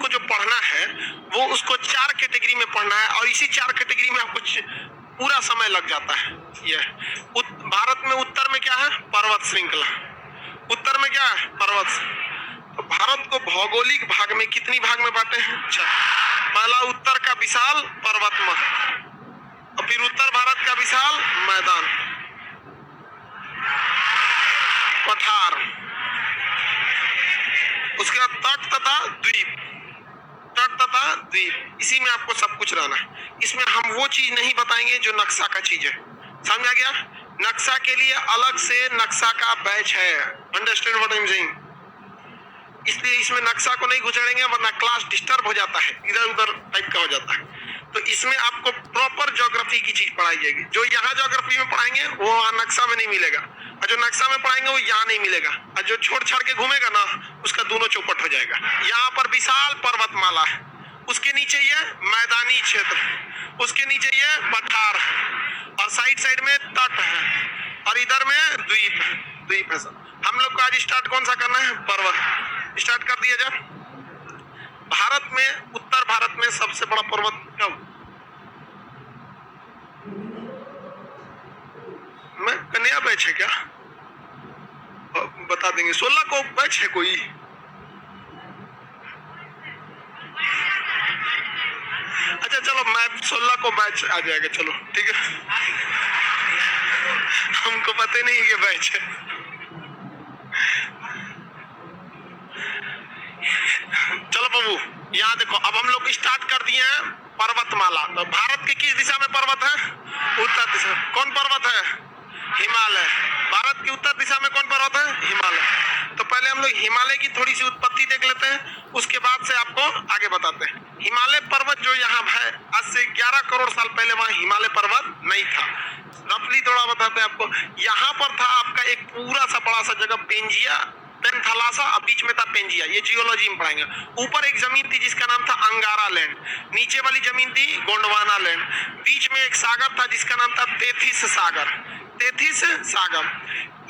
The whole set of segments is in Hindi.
आपको जो पढ़ना है वो उसको 4 कैटेगरी में पढ़ना है और इसी 4 कैटेगरी में आपको पूरा समय लग जाता है। ये भारत में उत्तर में क्या है? पर्वत श्रृंखला। उत्तर में क्या है? पर्वत। तो भारत को भौगोलिक भाग में कितनी भाग में बांटे हैं? 4। पहला उत्तर का विशाल पर्वतमय और फिर उत्तर भारत का विशाल मैदान पठार, उसके बाद तट तथा द्वीप, तट तथा द्वीप। इसी में आपको सब कुछ रहना है। इसमें हम वो चीज नहीं बताएंगे जो नक्शा का चीज है। समझ आ गया? नक्शा के लिए अलग से नक्शा का बैच है। Understand what I am saying? इसलिए इसमें नक्शा को नहीं घुसेड़ेंगे वरना क्लास डिस्टर्ब हो जाता है, इधर उधर टाइप का हो जाता है। तो इसमें आपको प्रॉपर ज्योग्राफी की चीज पढ़ाई जाएगी। जो यहाँ ज्योग्राफी में पढ़ाएंगे वो वहाँ नक्शा में नहीं मिलेगा, और जो नक्शा में पढ़ाएंगे वो यहाँ नहीं मिलेगा, और जो छोड़ छाड़ के घूमेगा ना उसका दोनों चौपट हो जाएगा। यहाँ पर विशाल पर्वतमाला है, उसके नीचे ये मैदानी क्षेत्र, उसके नीचे ये पठार और साइड साइड में तट है और इधर में द्वीप है। द्वीप है सर। हम लोग को आज स्टार्ट कौन सा करना है? पर्वत। स्टार्ट कर दिया जाए। भारत में, उत्तर भारत में सबसे बड़ा पर्वत क्या? मैं कन्या बैच है क्या? बता देंगे। 16 को बैच है कोई? अच्छा चलो, मैं 16 को बैच आ जाएगा। चलो ठीक है, हमको पता नहीं कि बैच है। चलो बाबू, यहाँ देखो, अब हम लोग स्टार्ट कर दिए हैं पर्वतमाला। तो भारत के किस दिशा में पर्वत है? उत्तर दिशा। कौन पर्वत है? हिमालय। भारत की उत्तर दिशा में कौन पर्वत है? हिमालय। तो पहले हम लोग हिमालय की थोड़ी सी उत्पत्ति देख लेते हैं, उसके बाद से आपको आगे बताते हैं। हिमालय पर्वत जो यहाँ है, आज से 11 करोड़ साल पहले वहाँ हिमालय पर्वत नहीं था। रफली थोड़ा बताते हैं आपको। यहाँ पर था आपका एक पूरा सा बड़ा सा जगह पेंजिया, पेंथालासा, अब बीच में था पेंजिया। ये जियोलॉजी में पढ़ाएंगे। ऊपर एक जमीन थी जिसका नाम था अंगारा लैंड, नीचे वाली जमीन थी गोंडवाना लैंड, बीच में एक सागर था जिसका नाम था तेथिस सागर। तेथिस सागर,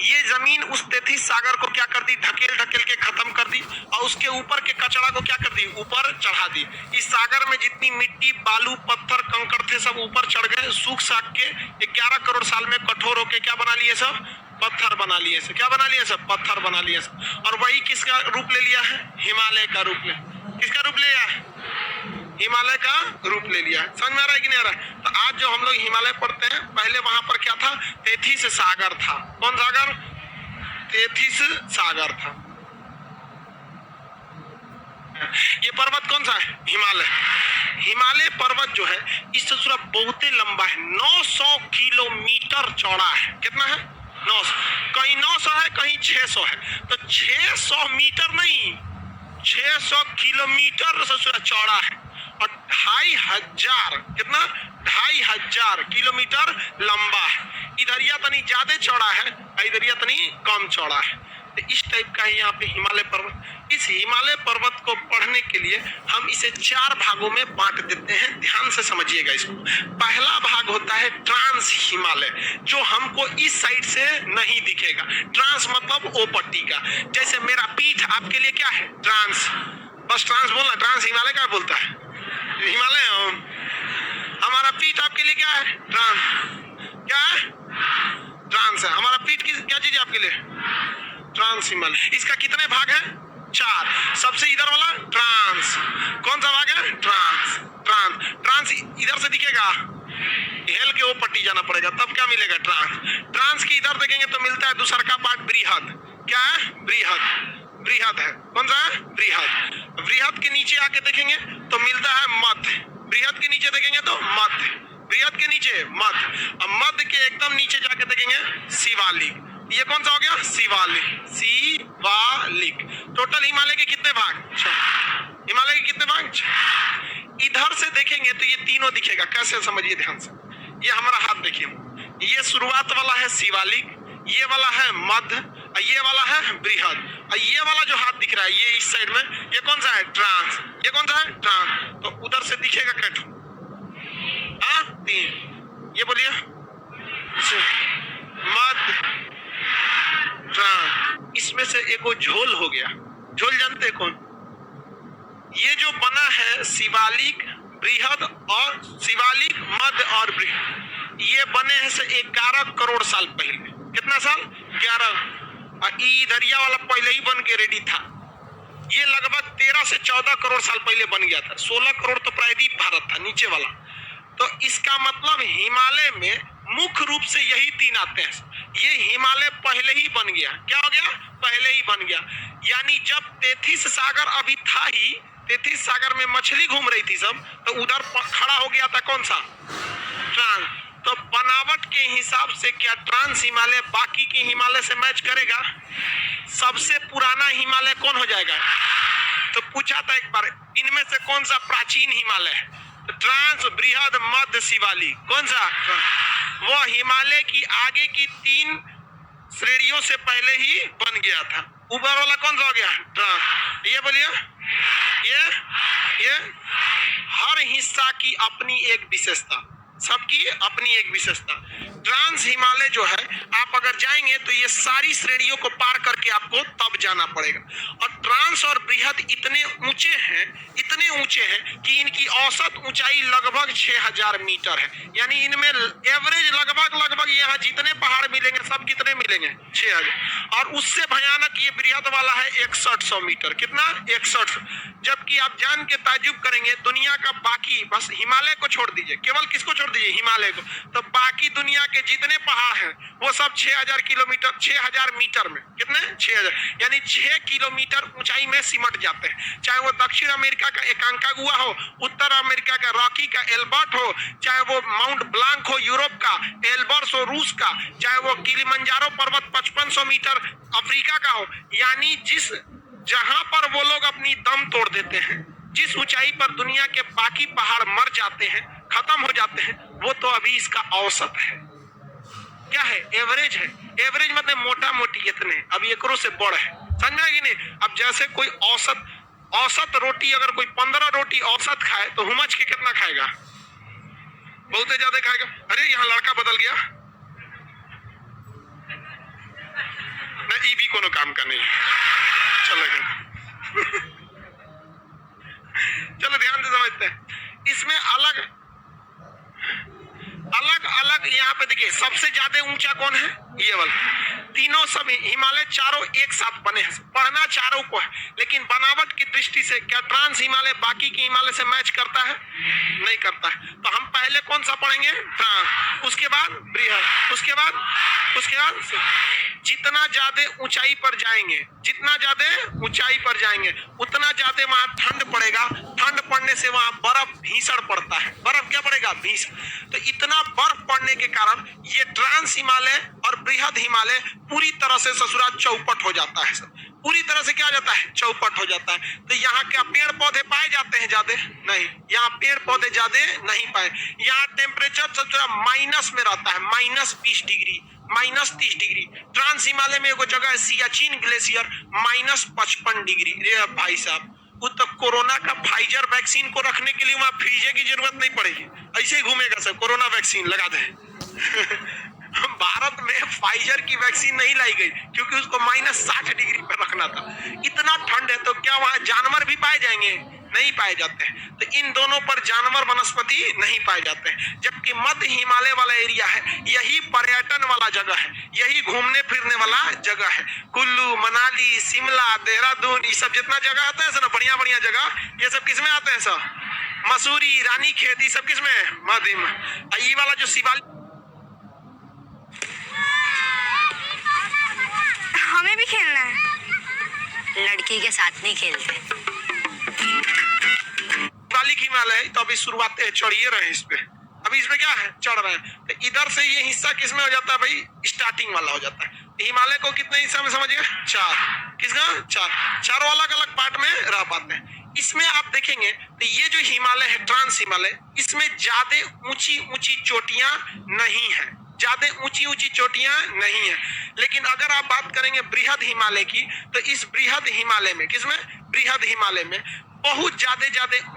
ये जमीन उस तेथिस सागर को क्या कर दी? ढकेल ढकेल के खत्म कर दी और उसके ऊपर के कचरा को क्या कर दी? ऊपर चढ़ा दी। इस सागर में जितनी मिट्टी, बालू, पत्थर, कंकड़ थे सब ऊपर चढ़ गए, सूख साख के 11 करोड़ साल में कठोर होके क्या बना लिए? सब पत्थर बना लिए। सब क्या बना लिए? सब पत्थर बना लिए। सब। और वही किसका रूप ले लिया है? हिमालय का रूप ले। किसका रूप ले लिया है? हिमालय का रूप ले लिया है। समझ में आ रहा है कि नहीं आ रहा है? तो आज जो हम लोग हिमालय पढ़ते हैं, पहले वहां पर क्या था? तेथिस सागर था। कौन सागर? तेथिस सागर था। ये पर्वत कौन सा है? हिमालय। हिमालय पर्वत जो है इससे बहुत लंबा है, 900 किलोमीटर चौड़ा है। कितना है? 900। कहीं 900 है, कहीं 600 है। तो 600 मीटर नहीं, 600 किलोमीटर से चौड़ा है और 2500, कितना? 2500 किलोमीटर लंबा है। इधरिया तनी ज्यादा चौड़ा है, इधरिया तनी कम चौड़ा है। तो इस टाइप का है यहाँ पे हिमालय पर्वत। इस हिमालय पर्वत को पढ़ने के लिए हम इसे 4 भागों में बांट देते हैं। ध्यान से समझिएगा इसको। पहला भाग होता है ट्रांस हिमालय, जो हमको इस साइड से नहीं दिखेगा। ट्रांस मतलब ओ पट्टी का। जैसे मेरा पीठ आपके लिए क्या है? ट्रांस। बस ट्रांस बोलना। ट्रांस हिमालय का बोलता है? हिमालय। हमारा पीठ आपके लिए क्या है? ट्रांस। क्या है? ट्रांस है हमारा पीठ। क्या चीज है आपके लिए? ट्रांस हिमालय। इसका कितने भाग हैं? 4। सबसे इधर वाला ट्रांस। कौन सा भाग है? ट्रांस। ट्रांस। ट्रांस इधर से दिखेगा, हेल के वो पट्टी जाना पड़ेगा, तब क्या मिलेगा? ट्रांस। ट्रांस की इधर देखेंगे तो मिलता है दूसरा का पार्ट बृहद। क्या है? बृहद। बृहद है। कौन सा है? बृहद। बृहद के नीचे आके देखेंगे तो मिलता है मध्य। बृहद के नीचे देखेंगे तो मध्य। बृहद के नीचे मध्य। अब मध्य के एकदम नीचे जाके देखेंगे शिवालिक। ये कौन सा हो गया? शिवालिक। शिवालिक। टोटल हिमालय के कितने भाग? 6। हिमालय के कितने भाग? 6। इधर से देखेंगे तो ये तीनों दिखेगा। कैसे? समझिए ध्यान से। ये हमारा हाथ देखिए, ये शुरुआत वाला है शिवालिक, ये वाला है मध्य, ये वाला है बृहद, और ये वाला जो हाथ दिख रहा है ये इस साइड में, ये कौन सा है? ट्रांस। ये कौन सा है? ट्रांस। तो उधर से दिखेगा कैट? 3। ये बोलिए। मध्य, ट्रांस। इसमें से एक वो झोल हो गया। झोल जानते कौन? ये जो बना है शिवालिक बृहद और शिवालिक मध्य और बृहद, ये बने हैं से 11 करोड़ साल पहले। कितना साल? 11। और इधरिया वाला पहले ही बन के रेडी था। ये लगभग 13 से 14 करोड़ साल पहले बन गया था। 16 करोड़ तो प्रायद्वीप भारत था नीचे वाला। तो इसका मतलब हिमालय में मुख्य रूप से यही 3 आते हैं। ये हिमालय पहले ही बन गया। क्या हो गया? पहले ही बन गया। यानी जब तेथिस सागर अभी था ही, तेथिस सागर में मछली घूम रही थी सब, तो उधर खड़ा हो गया था कौन सा? ट्रांस। तो बनावट के हिसाब से क्या ट्रांस हिमालय बाकी के हिमालय से मैच करेगा? सबसे पुराना हिमालय कौन हो जाएगा? तो पूछा था एक बार, इनमें से कौन सा प्राचीन हिमालय है? ट्रांस, बृहद, मध्य, शिवालिक। कौन सा? वो हिमालय की आगे की 3 श्रेणियों से पहले ही बन गया था। ऊपर वाला कौन सा हो गया? ट्रांस। ये बोलिए, ये हर हिस्सा की अपनी एक विशेषता, सबकी अपनी एक विशेषता। ट्रांस हिमालय जो है, आप अगर जाएंगे तो ये सारी श्रेणियों को पार करके आपको तब जाना पड़ेगा। और ट्रांस और बृहद इतने ऊंचे हैं, इतने ऊंचे हैं कि इनकी औसत ऊंचाई लगभग 6000 मीटर है। यानी इनमें एवरेज लगभग यहाँ जितने पहाड़ मिलेंगे सब कितने मिलेंगे? 6000। और उससे भयानक ये बृहद वाला है 6100 मीटर। कितना? 6100। जबकि आप जान के ताज्जुब करेंगे, दुनिया का बाकी, बस हिमालय को छोड़ दीजिए, केवल किसको छोड़ दीजिए? हिमालय को। तो बाकी दुनिया के जितने पहाड़ हैं वो सब 6000 किलोमीटर, 6000 मीटर में। कितने? 6000। यानी 6 किलोमीटर ऊंचाई में सिमट जाते हैं। चाहे वो दक्षिण अमेरिका का एकांकागुआ हो, उत्तर अमेरिका का रॉकी का एल्बर्ट हो, चाहे वो माउंट ब्लांक हो यूरोप का, एल्बर्स हो रूस का, चाहे वो किलिमंजारो पर्वत 5500 मीटर अफ्रीका का हो। यानी जिस जहां पर वो लोग अपनी दम तोड़ देते हैं, जिस ऊंचाई पर दुनिया के बाकी पहाड़ मर जाते हैं, खत्म हो जाते हैं, वो तो अभी इसका औसत है। क्या है? एवरेज है। एवरेज मतलब मोटा मोटी इतने, अभी एकरों से बड़ है। समझा कि नहीं? अब जैसे कोई औसत रोटी, अगर कोई 15 रोटी औसत खाए तो हुमच के कितना खाएगा? बहुत ज्यादा खाएगा। अरे यहाँ लड़का बदल गया ना, ये भी कोनो काम का नहीं। चलो चलो ध्यान से समझते हैं। इसमें अलग यहाँ पे देखिए, सबसे ज्यादा ऊंचा कौन है? ये वाला। तीनों सब हिमालय चारों एक साथ बने हैं, पढ़ना चारों को है। लेकिन बनावट की दृष्टि से क्या ट्रांस हिमालय बाकी के हिमालय से मैच करता है? नहीं करता है। तो हम पहले कौन सा पढ़ेंगे? ट्रांस, उसके बाद बृहद, उसके बाद जितना ज्यादा ऊंचाई पर जाएंगे, जितना ज्यादा ऊंचाई पर जाएंगे, उतना ज्यादा वहां ठंड पड़ेगा। ठंड पड़ने से वहां बर्फ भीषण पड़ता है। बर्फ क्या पड़ेगा? भीषण। तो इतना बर्फ पड़ने के कारण ये ट्रांस हिमालय और बृहद हिमालय पूरी तरह से ससुरा चौपट हो जाता है। सब पूरी तरह से क्या हो जाता है? चौपट हो जाता है। तो यहाँ क्या पेड़ पौधे पाए जाते हैं? ज्यादा नहीं, यहाँ पेड़ पौधे ज्यादा नहीं पाए। यहाँ टेम्परेचर ससुरा माइनस में रहता है, -20 डिग्री, -30 डिग्री। ट्रांस हिमालय में एक जगह है सियाचिन ग्लेशियर, -55 डिग्री। रे भाई साहब, वो तो कोरोना का फाइजर वैक्सीन को रखने के लिए वहां फ्रीजे की जरूरत नहीं पड़ेगी, ऐसे ही घूमेगा सब। कोरोना वैक्सीन लगा दे। भारत में फाइजर की वैक्सीन नहीं लाई गई क्योंकि उसको -60 डिग्री पर रखना था। इतना ठंड है, तो क्या वहां जानवर भी पाए जाएंगे? नहीं पाए जाते हैं। तो इन दोनों पर जानवर वनस्पति नहीं पाए जाते हैं। जबकि मध्य हिमालय वाला एरिया है, यही पर्यटन वाला जगह है, यही घूमने फिरने वाला जगह है। कुल्लू, मनाली, शिमला, देहरादून, ये सब जितना जगह आता है ना, बढ़िया बढ़िया जगह, ये सब किसमें आते हैं? सब मसूरी, रानीखेत, ये सब किसमें? मध्य में। ये वाला जो शिवालिक, हमें भी खेलना है। लड़की के साथ नहीं खेलते। शिवालिक हिमालय तो अभी शुरुआत चढ़िए रहे इस पे, अभी इसमें क्या है? चढ़ रहे हैं। तो इधर से ये हिस्सा किसमें हो जाता है भाई? स्टार्टिंग वाला हो जाता है। हिमालय को कितने हिस्सा में समझिए? 4। किसका? 4। चारों अलग अलग पार्ट में रह पाते हैं। इसमें आप देखेंगे तो ये जो हिमालय है, ट्रांस हिमालय, इसमें ज्यादा ऊंची ऊंची चोटियां नहीं है, ज्यादा ऊंची ऊंची चोटियां नहीं है। लेकिन अगर आप बात करेंगे बृहद हिमालय की, तो इस बृहद हिमालय में, किसमें? बृहद हिमालय में बहुत ज्यादा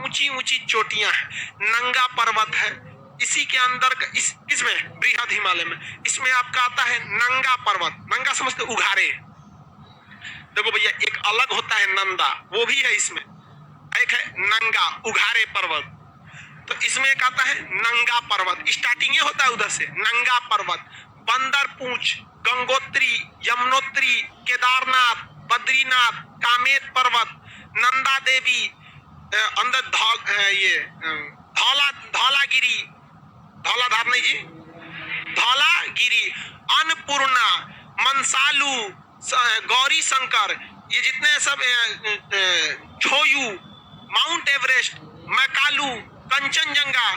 ऊंची ऊंची चोटियां हैं। नंगा पर्वत है इसी के अंदर, इसमें बृहद हिमालय में, इसमें आपका आता है नंगा पर्वत। नंगा समझते? उघारे। देखो भैया, एक अलग होता है नंदा, वो भी है इसमें। एक है नंगा उघारे पर्वत। तो इसमें एक आता है नंगा पर्वत, स्टार्टिंग ये होता है उधर से, नंगा पर्वत, बंदर पूंछ, गंगोत्री, यमुनोत्री, केदारनाथ, बद्रीनाथ, कामेत पर्वत, नंदा देवी, अंदर धौलागिरी, धौलाधार नहीं जी, धौलागिरी, अन्नपूर्णा, मनसालू, गौरी शंकर, ये जितने सब छोयू, माउंट एवरेस्ट, मैकालू, कंचनजंगा,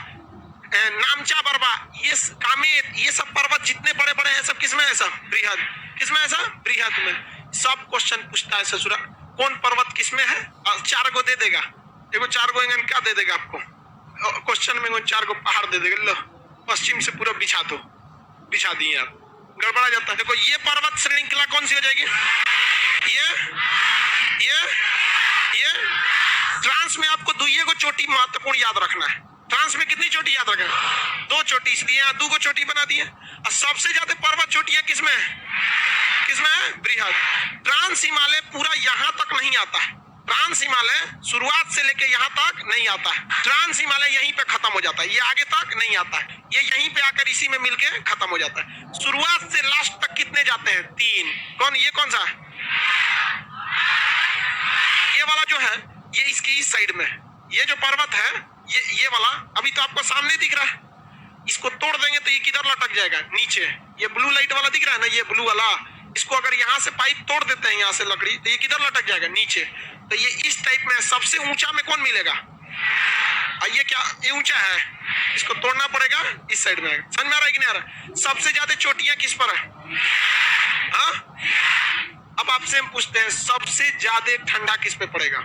नामचा बरबा, ये कामेत, ये सब पर्वत जितने बड़े बड़े हैं सब किसमें है? सब बृहद। किसमें है? सब बृहद में। सब क्वेश्चन पूछता है ससुरा, कौन पर्वत किसमें है? 4 गो दे देगा, एगो 4 गो इंगन क्या दे देगा आपको क्वेश्चन में? 4 गो पहाड़ दे देगा, लो पश्चिम से पूरा बिछा दो, बिछा दिए आप, गड़बड़ा जाता है। देखो ये पर्वत श्रृंखला कौन सी हो जाएगी? ये ट्रांस में आपको दुइये को चोटी महत्वपूर्ण याद रखना है। ट्रांस में कितनी चोटी याद रखना है? 2 चोटी, इसलिए यहाँ 2 को चोटी बना दिए। और सबसे ज्यादा पर्वत चोटियां किसमें है? किसमें है? बृहद। ट्रांस हिमालय पूरा यहाँ तक नहीं आता है, ट्रांस हिमालय शुरुआत से लेके यहाँ तक नहीं आता है। ट्रांस हिमालय यहीं पे खत्म हो जाता है, ये आगे तक नहीं आता है, ये यहीं पे आकर इसी में मिलके खत्म हो जाता है। शुरुआत से लास्ट तक कितने जाते हैं? 3। कौन? ये कौन सा है? ये वाला जो है, ये इसकी इस साइड में, ये जो पर्वत है, ये वाला अभी तो आपको सामने दिख रहा है, इसको तोड़ देंगे तो ये किधर लटक जाएगा? नीचे। ये ब्लू लाइट वाला दिख रहा है ना, ये ब्लू वाला, इसको अगर यहाँ से पाइप तोड़ देते हैं, यहाँ से लकड़ी, तो ये किधर लटक जाएगा? नीचे। तो ये इस टाइप में सबसे ऊंचा में कौन मिलेगा? ये क्या, ये ऊंचा है, इसको तोड़ना पड़ेगा, इस साइड में आएगा। समझ में आ रहा है कि नहीं आ रहा? सबसे ज्यादा चोटियां किस पर है? हाँ, अब आपसे हम पूछते हैं, सबसे ज्यादा ठंडा किस पे पड़ेगा?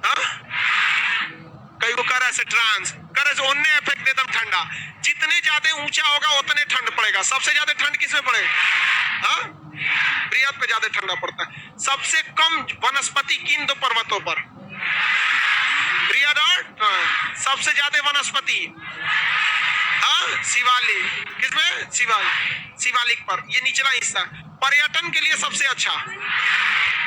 हाँ, कई को कर ऐसे ट्रांस कर ऐसे ओन्ने इफेक्ट एकदम ठंडा, जितने ज्यादा ऊंचा होगा उतने ठंड पड़ेगा। सबसे ज्यादा ठंड किस में पड़ेगा? हाँ, बृहद पे ज्यादा ठंडा पड़ता है। सबसे कम वनस्पति किन 2 पर्वतों पर? बृहद और सबसे ज्यादा वनस्पति शिवालिक। किसमें? शिवालिक पर, ये निचला हिस्सा। पर्यटन के लिए सबसे अच्छा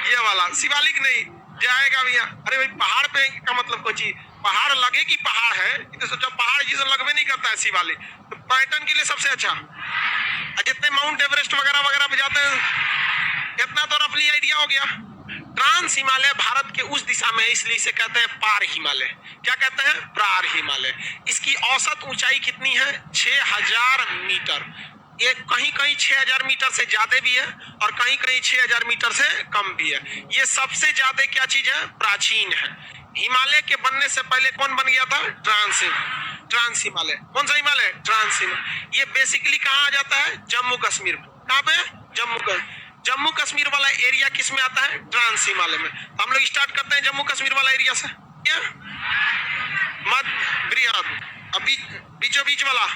ये वाला, शिवालिक नहीं जाएगा भैया। अरे भाई पहाड़ पे का मतलब कोई चीज, पहाड़ लगे कि पहाड़ है, तो सोचा पहाड़ जिसे लगवे नहीं करता है शिवालिक। तो पर्यटन के लिए सबसे अच्छा, जितने माउंट एवरेस्ट वगैरह वगैरह पे जाते हैं, इतना तो रफली आइडिया हो गया। ट्रांस हिमालय भारत के उस दिशा में है, इसलिए इसे कहते हैं पार हिमालय। क्या कहते हैं? पार हिमालय। इसकी औसत ऊंचाई कितनी है? 6000 मीटर। ये कहीं कहीं 6000 मीटर से ज्यादा भी है और कहीं कहीं 6000 मीटर से कम भी है। ये सबसे ज्यादा क्या चीज है? प्राचीन है। हिमालय के बनने से पहले कौन बन गया था? ट्रांस हिमालय। कौन सा हिमालय? ट्रांस हिमालय। ये बेसिकली कहाँ आ जाता है? जम्मू कश्मीर में। कहाँ पे? जम्मू कश्मीर वाला एरिया किस में आता है? ट्रांस हिमालय में। तो हम लोग स्टार्ट करते हैं जम्मू कश्मीर वाला एरिया से। मध्य बृहद, अभी बीचों बीच वाला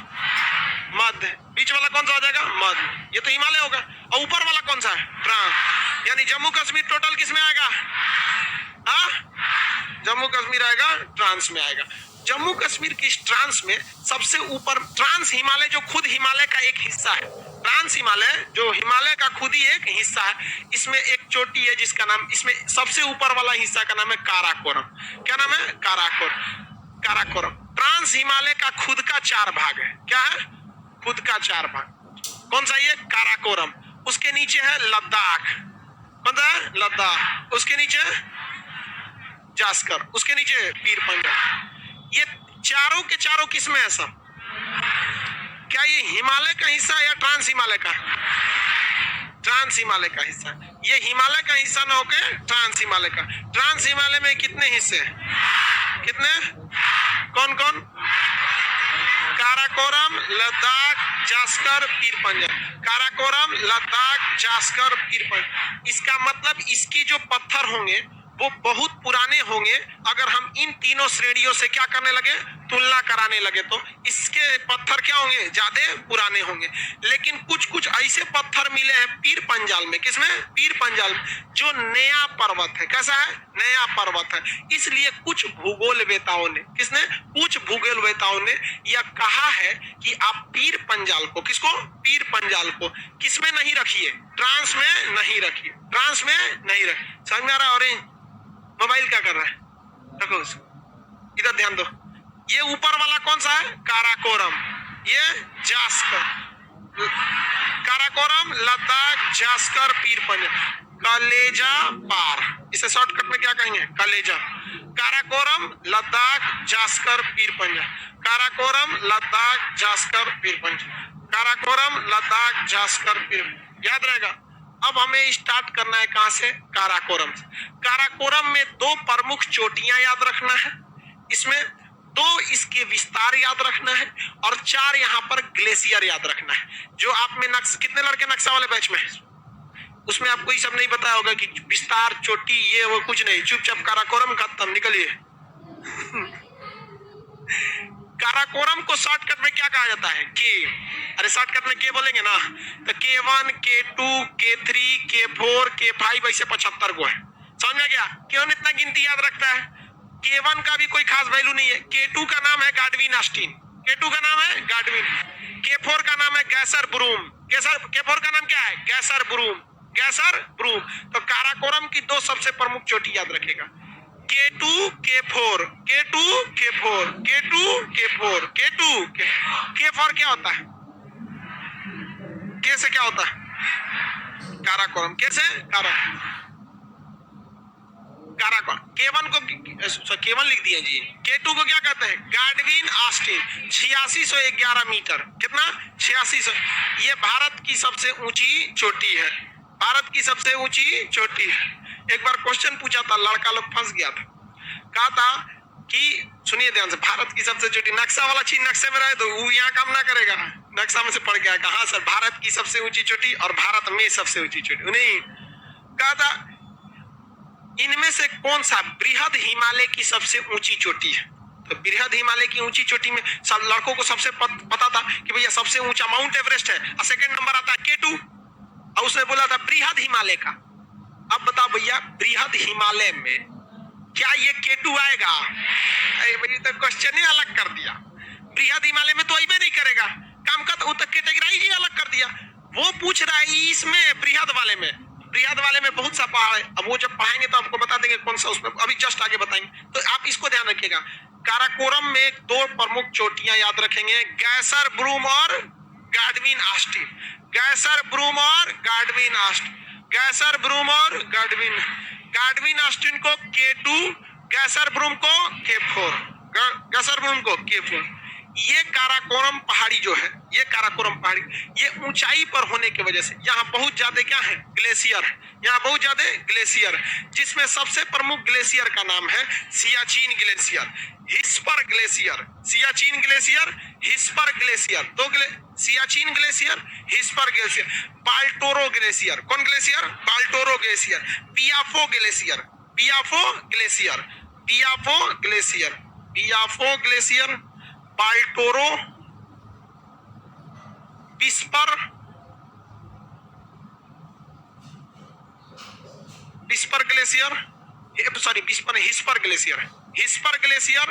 मध्य, बीच वाला कौन सा हो जाएगा? मध्य। ये तो हिमालय होगा। और ऊपर वाला कौन सा है? ट्रांस। यानी जम्मू कश्मीर टोटल किस में आएगा? जम्मू कश्मीर आएगा ट्रांस में आएगा। जम्मू कश्मीर की ट्रांस में सबसे ऊपर, ट्रांस हिमालय जो खुद हिमालय का एक हिस्सा है, ट्रांस हिमालय जो हिमालय का खुद ही एक हिस्सा है, इसमें एक चोटी है जिसका नाम, इसमें सबसे ऊपर वाला हिस्सा का नाम है काराकोरम। क्या नाम है? काराकोरम। ट्रांस हिमालय का खुद का 4 भाग है। क्या है? खुद का 4 भाग। कौन सा? ये काराकोरम। उसके नीचे है लद्दाख। कौन सा है? लद्दाख। उसके नीचे जास्कर, उसके नीचे पीर पंजाब। ये चारों के चारों किसमें है सब? क्या ये हिमालय का हिस्सा या ट्रांस हिमालय का? ट्रांस हिमालय का हिस्सा। ये हिमालय का हिस्सा ना होके ट्रांस हिमालय का। ट्रांस हिमालय में कितने हिस्से हैं? कितने? कौन कौन? काराकोरम, लद्दाख, जास्कर, पीर पंजाब। काराकोरम, लद्दाख, जास्कर, पीर पंजाब। इसका मतलब इसकी जो पत्थर होंगे वो बहुत पुराने होंगे। अगर हम इन तीनों श्रेणियों से क्या करने लगे? तुलना कराने लगे, तो इसके पत्थर क्या होंगे? ज्यादा पुराने होंगे। लेकिन कुछ कुछ ऐसे पत्थर मिले हैं पीर पंजाल में। किसमें? पीर पंजाल में, जो नया पर्वत है। कैसा है? नया पर्वत है। इसलिए कुछ भूगोलवेताओं ने, किसने? कुछ भूगोलवेताओं ने यह कहा है कि आप पीर पंजाल को, किसको? पीर पंजाल को किसमें नहीं रखिए? ट्रांस में नहीं रखिए। ट्रांस में नहीं रखिए। समझ में आ रहा है? ऑरेंज मोबाइल क्या कर रहा है? देखो इधर ध्यान दो, ये ऊपर वाला कौन सा है? काराकोरम, ये जास्कर, काराकोरम, लद्दाख, जास्कर, पीरपंजा, कलेजा पार, इसे शॉर्टकट में क्या कहेंगे? कलेजा। काराकोरम, लद्दाख, जास्कर, पीरपंजा, काराकोरम, लद्दाख, जास्कर, पीरपंजा, काराकोरम, लद्दाख, जास्कर, पीरपंजा, याद रहेगा। अब हमें स्टार्ट करना है कहां से? काराकोरम से। काराकोरम में 2 प्रमुख चोटियां याद रखना है, इसमें 2 इसके विस्तार याद रखना है, और 4 यहाँ पर ग्लेशियर याद रखना है। जो आप में कितने लड़के नक्शा वाले बैच में है? उसमें आपको ये सब नहीं बताया होगा कि विस्तार, चोटी, ये वो कुछ नहीं, चुपचाप काराकोरम खत्म, निकलिए। काराकोरम को शॉर्टकट में क्या कहा जाता है? के। अरे शॉर्टकट में के बोलेंगे ना, तो K1, K2, K3, K4, K5 ऐसे 75 को है। समझ में गया? क्यों इतना गिनती याद रखता है? K1 का भी कोई खास वैल्यू नहीं है। K2 का नाम है गाडविन ऑस्टिन, K2 का नाम है गाडविन। K4 का नाम है गैसर ब्रूम, K4 का नाम क्या है? गैसर ब्रूम, गैसर ब्रूम। तो काराकोरम की 2 सबसे प्रमुख चोटी याद रखेगा, K2, K4, K2, K4, K2, K4, K2, K4 क्या होता है? K से क्या होता है? काराकोरम, K से काराकोरम। K1 को K1 लिख दिए जी। K2 को क्या कहते हैं? Godwin Austen, 8611 metre. कितना? 8600। ये भारत की सबसे ऊंची चोटी है, भारत की सबसे ऊंची चोटी है। एक बार क्वेश्चन पूछा था, लड़का लोग फंस गया था, कहा था कि सुनिए ध्यान से, भारत की सबसे छोटी, नक्शा वाला चीज नक्शे में रहे तो वो यहाँ काम ना करेगा, नक्शा में से पढ़ गया, कहा सर भारत की सबसे ऊंची चोटी और भारत में सबसे ऊंची चोटी नहीं, कहा था इनमें से कौन सा बृहद हिमालय की सबसे ऊंची चोटी है? तो बृहद हिमालय की ऊंची चोटी में सब लड़कों को सबसे पता था कि भैया सबसे ऊंचा माउंट एवरेस्ट है, और सेकंड नंबर आता है K2, और उसने बोला था बृहद हिमालय का। अब बताओ भैया, बृहद हिमालय में क्या ये K2 आएगा? अरे भाई तो क्वेश्चन ही अलग कर दिया, बृहद हिमालय में तो अइबे नहीं करेगा, काम का तो कैटेगराइज ही अलग कर दिया। वो पूछ रहा है इसमें बृहद वाले में बहुत सा पहाड़ है। अब वो जब पढ़ाएंगे तो आपको बता देंगे कौन सा, उसमें अभी जस्ट आगे बताएंगे, तो आप इसको ध्यान रखिएगा। काराकोरम में 2 प्रमुख चोटियां याद रखेंगे, गैसर ब्रूम और गाडविन ऑस्टिन, गैसर ब्रूम और गाडविन ऑस्टिन, गैसर ब्रूम और गाडविन ऑस्टिन को K2, गैसर ब्रूम को K4, गैसर ब्रूम को K4। ये काराकोरम पहाड़ी जो है, ये काराकोरम पहाड़ी, ये ऊंचाई पर होने की वजह से यहाँ बहुत ज्यादा क्या है? ग्लेशियर है, यहाँ बहुत ज्यादा ग्लेशियर है, जिसमें सबसे प्रमुख ग्लेशियर का नाम है Siachen glacier, Hispar glacier, Siachen glacier, Hispar glacier, 2 Siachen glacier, Hispar glacier, Baltoro glacier, कौन glacier? Baltoro glacier, Biafo glacier, Biafo glacier, Biafo glacier, Biafo glacier, Baltoro, whisper glacier, sorry whisper Hispar glacier, Hispar glacier,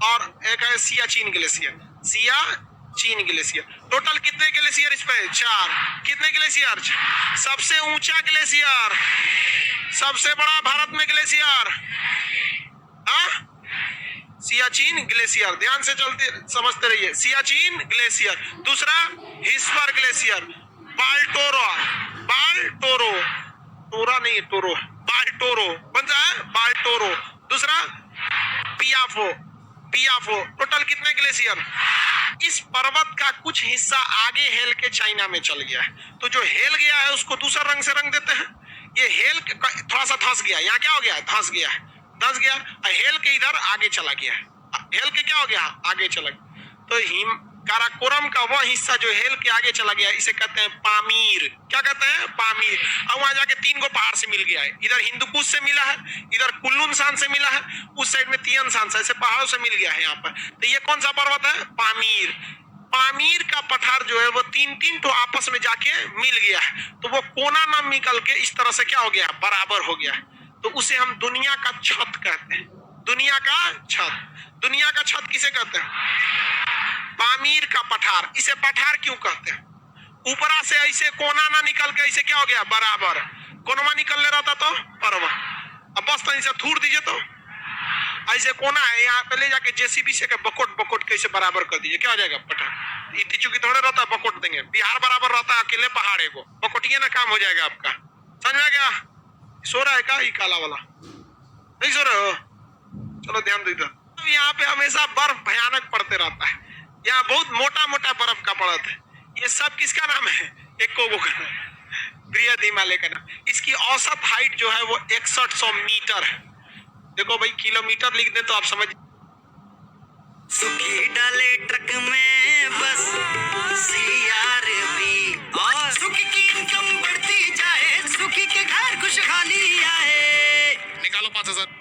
और एक है Siachen glacier, Siachen glacier. Total कितने ग्लेशियर इस पे? 4। कितने ग्लेशियर? सबसे ऊंचा ग्लेशियर, सबसे बड़ा भारत में ग्लेशियर, सियाचिन ग्लेशियर, ध्यान से चलते समझते रहिए, सियाचिन ग्लेशियर। दूसरा हिस्पर ग्लेशियर, बाल्टोरो, बाल्टोरो, टोरा नहीं टोरो, बाल्टोरो बन जाए बाल्टोरो। दूसरा पियाफो, पियाफो। टोटल कितने ग्लेशियर? इस पर्वत का कुछ हिस्सा आगे हेल के चाइना में चल गया है, तो जो हेल गया है उसको दूसरा रंग से रंग देते हैं। ये हेल थोड़ा सा धंस गया, यहाँ क्या हो गया? धंस गया है, धंस गया, हेल के इधर आगे चला गया है, हेल के क्या हो गया? आगे चला गया। तो काराकोरम का वह हिस्सा जो हेल के आगे चला गया, इसे कहते हैं पामीर। क्या कहते हैं? पामीर। और वहां जाके 3 पहाड़ से मिल गया है, इधर हिंदुकुश से मिला है, इधर कुल्लुनसान से मिला है, उस साइड में तियनसान से, ऐसे पहाड़ों से मिल गया है यहाँ पर। तो ये कौन सा पर्वत है? पामीर। पामीर का पठार जो है वो 3-3 तो आपस में जाके मिल गया है, तो वो कोना ना निकल के इस तरह से क्या हो गया? बराबर हो गया है, तो उसे हम दुनिया का छत कहते हैं। दुनिया का छत। दुनिया का छत किसे कहते हैं? पामीर का पठार। इसे पठार क्यों कहते हैं? ऊपरा से ऐसे कोना ना निकल के ऐसे क्या हो गया? बराबर। कोनमा निकलने रहता तो पर्वत। अब बस तो इसे थूर दीजिए तो ऐसे कोना है, यहाँ पे ले जाके जेसीबी से बकोट बकोट कैसे बराबर कर दीजिए, क्या हो जाएगा पटा। इतनी चुकी थोड़े रहता है बकोट देंगे, बिहार बराबर रहता है अकेले पहाड़ को बकोटिए ना, काम हो जाएगा आपका। समझ में आ गया? सो रहा है क्या ये काला वाला? नहीं सो रहे हो? चलो ध्यान दो इधर। यहाँ पे हमेशा बर्फ भयानक पड़ते रहता है, यहाँ बहुत मोटा मोटा बर्फ का पड़त है। ये सब किसका नाम है? एक्कोगो का नाम, बृहद हिमालय का नाम। इसकी औसत हाइट जो है वो 6100 मीटर है। देखो भाई किलोमीटर लिख दे तो आप समझ। सुखी डाले ट्रक में बस सीआरबी, और सुखी की इनकम बढ़ती जाए, सुखी के घर खुशहाली आए। निकालो 5000।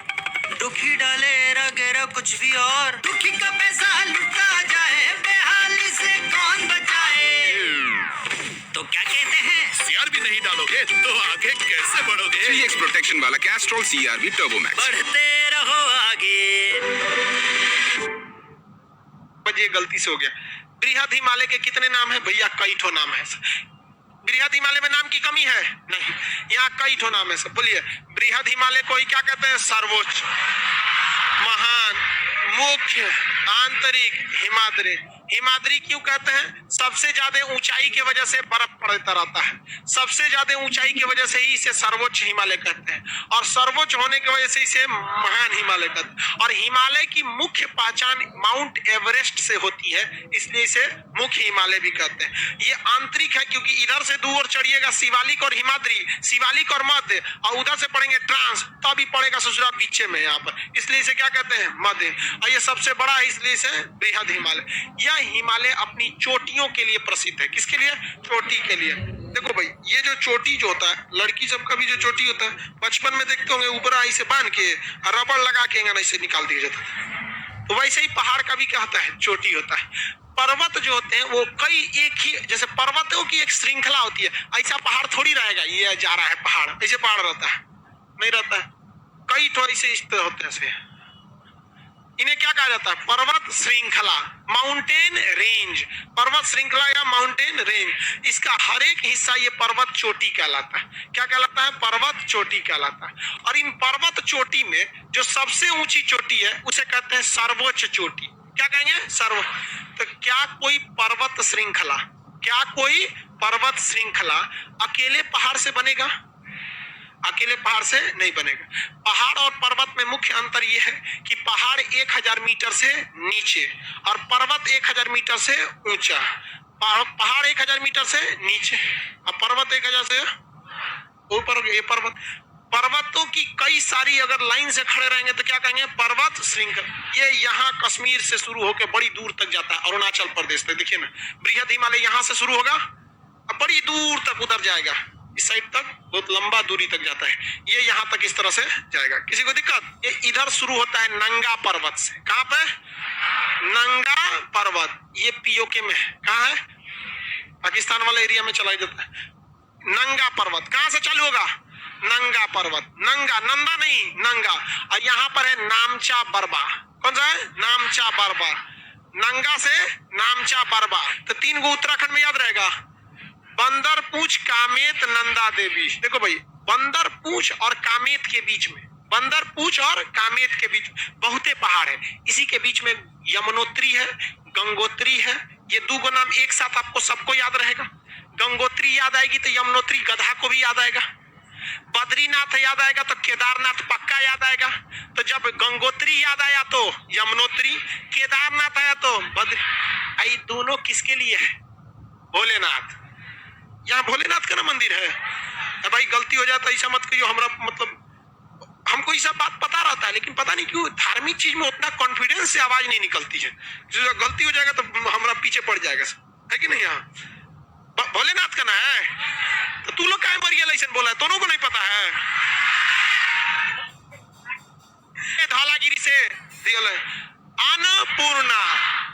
दुखी डाले रगेरा कुछ भी और दुखी का पैसा लुटा जाए, बेहाली से कौन बचाए। तो क्या कहते हैं, सीआरबी नहीं डालोगे तो आगे कैसे बढ़ोगे? 3x प्रोटेक्शन वाला कैस्ट्रॉल सीआरबी टर्बो मैक्स। बढ़ते रहो आगे। ये गलती से हो गया। बृहद हिमालय के कितने नाम है भैया? कई ठो नाम है। बृहद हिमालय में नाम की कमी है नहीं, यहाँ कई ठो नाम है सब। बोलिए बृहद हिमालय को ही क्या कहते हैं? सर्वोच्च, महान, मुख्य, आंतरिक, हिमाद्री। हिमाद्री क्यों कहते हैं? सबसे ज्यादा ऊंचाई की वजह से बर्फ पड़ता रहता है, सबसे ज्यादा ऊंचाई की वजह से ही इसे सर्वोच्च हिमालय कहते हैं, और सर्वोच्च होने की वजह से इसे महान हिमालय कहते हैं। और हिमालय की मुख्य पहचान माउंट एवरेस्ट से होती है, इसलिए इसे मुख्य हिमालय भी कहते हैं। ये आंतरिक है क्योंकि इधर से दूर चढ़िएगा शिवालिक और हिमाद्री, शिवालिक और मध्य, और उधर से पढ़ेंगे ट्रांस, तभी पड़ेगा ससुरा पीछे में यहाँ पर, इसलिए इसे क्या कहते हैं? मध्य। और ये सबसे बड़ा है इसलिए इसे बृहद हिमालय। यह हिमालय अपनी चोटियों के लिए प्रसिद्ध है। किसके लिए? चोटी के लिए। देखो भाई ये जो चोटी जो होता है, लड़की सबका भी जो चोटी होता है, बचपन में देखते होंगे ऊपर ऐसे बांध के रबड़ लगा के ऐसे निकाल दिया जाता है, तो वैसे ही पहाड़ का भी क्या होता है? चोटी होता है। पर्वत जो होते हैं वो कई एक ही, जैसे पर्वतों की एक श्रृंखला होती है, ऐसा पहाड़ थोड़ी रहेगा ये जा रहा है पहाड़, ऐसे पहाड़ रहता है नहीं रहता है, कई ठो ऐसे इस तरह होते हैं। इन्हें क्या कहा जाता है? पर्वत श्रृंखला, माउंटेन रेंज। पर्वत श्रृंखला या माउंटेन रेंज, इसका हर एक हिस्सा ये पर्वत चोटी कहलाता है। क्या कहलाता है? पर्वत चोटी कहलाता है। और इन पर्वत चोटी में जो सबसे ऊंची चोटी है उसे कहते हैं सर्वोच्च चोटी। क्या कहेंगे? सर्व। तो क्या कोई पर्वत श्रृंखला, क्या कोई पर्वत श्रृंखला अकेले पहाड़ से बनेगा? अकेले पहाड़ से नहीं बनेगा। पहाड़ और पर्वत में मुख्य अंतर यह है कि पहाड़ 1000 मीटर से नीचे और पर्वत 1000 मीटर से ऊंचा। पहाड़ 1000 मीटर से नीचे और पर्वत 1000 से ऊपर। ये पर्वतों की कई सारी अगर लाइन से खड़े रहेंगे तो क्या कहेंगे? पर्वत श्रृंखला। ये यहाँ कश्मीर से शुरू होकर बड़ी दूर तक जाता है, अरुणाचल प्रदेश तक। देखिए ना, बृहद हिमालय यहाँ से शुरू होगा और बड़ी दूर तक उधर जाएगा, इस साइड तक बहुत लंबा दूरी तक जाता है। ये यहाँ तक इस तरह से जाएगा। किसी को दिक्कत? ये इधर शुरू होता है नंगा पर्वत से। कहाँ पे? नंगा पर्वत। ये पीओके में है। कहाँ है? पाकिस्तान वाले एरिया में चला जाता है। नंगा पर्वत कहाँ से चालू होगा? नंगा पर्वत। नंगा, नंदा नहीं, नंगा। और यहाँ पर है नामचा बरबा। कौन सा है? नामचा बरबा। नंगा से नामचा बरबा। तो 3 गो उत्तराखंड में याद रहेगा। बंदर पूछ, कामेत, नंदा देवी। देखो भाई बंदर पूछ और कामेत के बीच में, बंदर पूछ और कामेत के बीच बहुते पहाड़ है। इसी के बीच में यमुनोत्री है, गंगोत्री है। ये 2 गो नाम एक साथ आपको सबको याद रहेगा। गंगोत्री याद आएगी तो यमुनोत्री गधा को भी याद आएगा। बद्रीनाथ याद आएगा तो केदारनाथ पक्का याद आएगा। तो जब गंगोत्री याद आया तो यमुनोत्री, केदारनाथ आया तो बद्री। दोनों किसके लिए है? भोलेनाथ। यहाँ भोलेनाथ का ना मंदिर है। भाई गलती हो जाता है ऐसा मत कहियो, हमरा मतलब हमको ये सब बात पता रहता है, लेकिन पता नहीं क्यों धार्मिक चीज में उतना कॉन्फिडेंस से आवाज नहीं निकलती है। जो गलती हो जाएगा तो हमरा पीछे पड़ जाएगा, है कि नहीं? यहाँ भोलेनाथ का ना है तो तू लोग काहे मरिया लाइसेंस बोला है? दोनों को नहीं पता है। धौलागिरी से अन्नपूर्णा,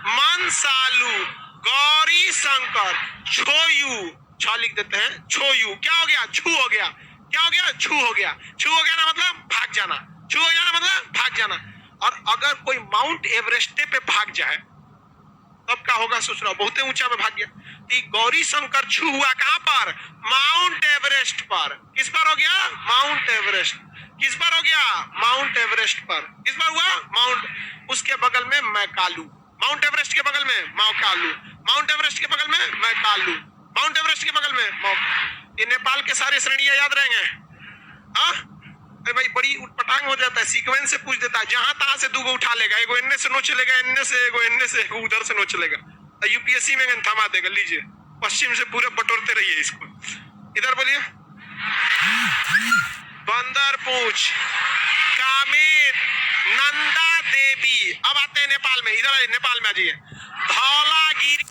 मनसालू, गौरी शंकर, छोयू, छ लिख देते हैं, छोयू। क्या हो गया? छू हो गया। क्या हो गया? छू हो गया। छू हो गया ना मतलब भाग जाना। छू हो जाना मतलब भाग जाना। और अगर कोई माउंट एवरेस्ट पे भाग जाए तब का होगा सोच रहा हूं, बहुते ऊंचा में भाग गया। तो गौरी शंकर छू हुआ कहां पर? माउंट एवरेस्ट पर। किस पर हो गया? Mount Everest. किस पर हो गया? माउंट एवरेस्ट पर। किस पर हुआ? माउंट। उसके बगल में मैकालू, माउंट एवरेस्ट के बगल में मैकालू, माउंट एवरेस्ट के बगल में मैकालू, माउंट एवरेस्ट के बगल में ये नेपाल के सारे श्रेणियां याद रहेंगे। हाँ अरे भाई बड़ी उटपटांग हो जाता है, सीक्वेंस से पूछ देता है, जहां तहां से दूगो उठा लेगा, एगो इनने से नोच लेगा, इनने से एगो इनने से एगो उधर से नोच लेगा, यूपीएससी में थमा देगा। लीजिए पश्चिम से पूरे बटोरते रहिए इसको। इधर बोलिए। बंदर पूछ, कामित, नंदा देवी। अब आते हैं नेपाल में, इधर आइए, नेपाल में आ जाइए। धौलागिरी